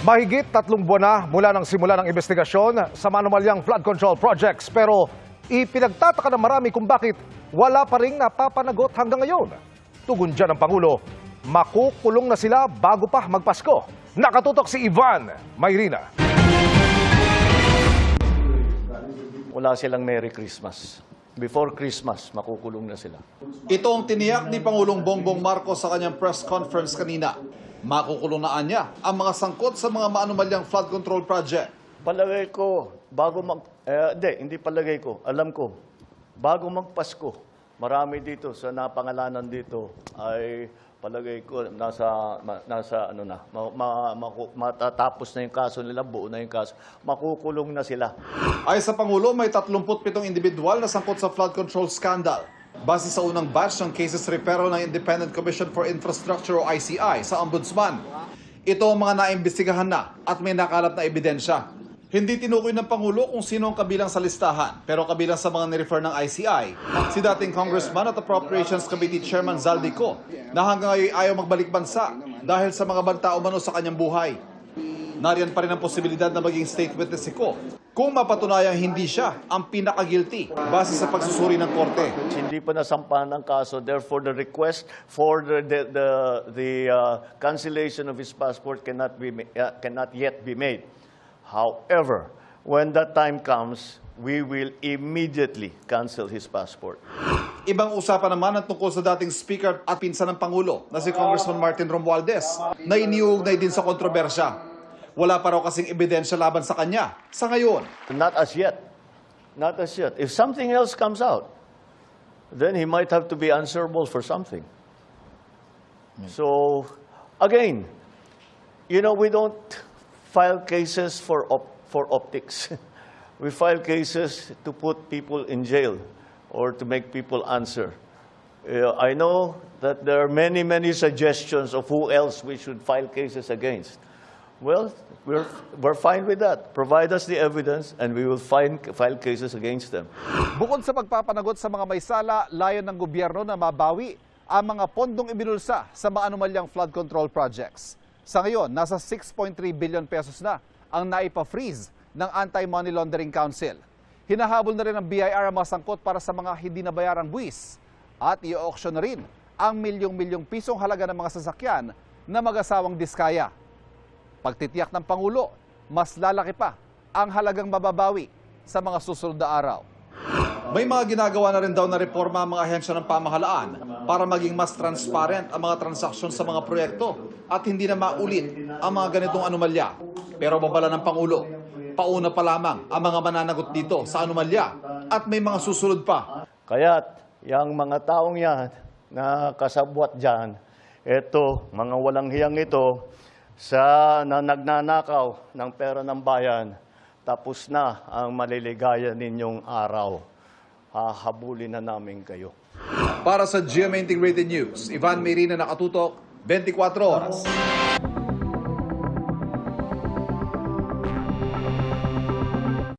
Mahigit 3 buwan na mula ng simula ng investigasyon sa manumalyang flood control projects, pero ipinagtataka ng marami kung bakit wala pa ring napapanagot hanggang ngayon. Tugon dyan ng Pangulo, makukulong na sila bago pa magpasko. Nakatutok si Ivan Mayrina. Wala silang Merry Christmas. Before Christmas, makukulong na sila. Ito ang tiniyak ni Pangulong Bongbong Marcos sa kanyang press conference kanina. Makukulong na niya ang mga sangkot sa mga maanumalyang flood control project. Palagay ko, hindi palagay ko, alam ko, bago magpasko, marami dito sa napangalanan dito ay palagay ko matatapos na yung kaso nila, buo na yung kaso, makukulong na sila. Ay sa Pangulo, may 37 individual na sangkot sa flood control scandal. Base sa unang batch ng cases referral ng Independent Commission for Infrastructure o ICI sa Ombudsman. Ito ang mga naimbestigahan na at may nakalat na ebidensya. Hindi tinukoy ng Pangulo kung sino ang kabilang sa listahan, pero kabilang sa mga nirefer ng ICI, si dating Congressman at Appropriations Committee Chairman Zaldico, na hanggang ngayon ayaw magbalik bansa dahil sa mga banta umano sa kanyang buhay. Nariyan pa rin ang posibilidad na maging state witness si Ko kung mapatunayang hindi siya ang pinaka-guilty base sa pagsusuri ng korte. Hindi pa nasampahan ang kaso, therefore the request for the cancellation of his passport cannot yet be made. However, when that time comes, we will immediately cancel his passport. Ibang usapan naman ang tungkol sa dating speaker at pinsan ng Pangulo na si Congressman Martin Romualdez na iniuugnay din sa kontrobersya. Wala pa raw kasing ebidensya laban sa kanya sa ngayon. Not as yet. Not as yet. If something else comes out, then he might have to be answerable for something. So, again, we don't file cases for optics. We file cases to put people in jail or to make people answer. I know that there are many, many suggestions of who else we should file cases against. Well, we're fine with that. Provide us the evidence and we will file cases against them. Bukod sa pagpapanagot sa mga may sala, layon ng gobyerno na mabawi ang mga pondong ibinulsa sa mga anumalyang flood control projects. Sa ngayon, nasa 6.3 billion pesos na ang naipa-freeze ng Anti-Money Laundering Council. Hinahabol na rin ng BIR ang mga sangkot para sa mga hindi nabayarang buwis at i-auction na rin ang milyong-milyong pisong halaga ng mga sasakyan na mag-asawang diskaya. Pagtitiyak ng Pangulo, mas lalaki pa ang halagang mababawi sa mga susunod na araw. May mga ginagawa na rin daw na reforma ang mga ahensya ng pamahalaan para maging mas transparent ang mga transaksyon sa mga proyekto at hindi na maulit ang mga ganitong anomalya. Pero babala ng Pangulo, pauna pa lamang ang mga mananagot dito sa anomalya at may mga susunod pa. Kaya't yung mga taong yan na kasabwat dyan, eto, mga walang hiyang ito, na nagnanakaw ng pera ng bayan, tapos na ang maliligaya ninyong araw. Hahabulin na namin kayo. Para sa GMA Integrated News, Ivan Mayrina, Nakatutok, 24 Oras.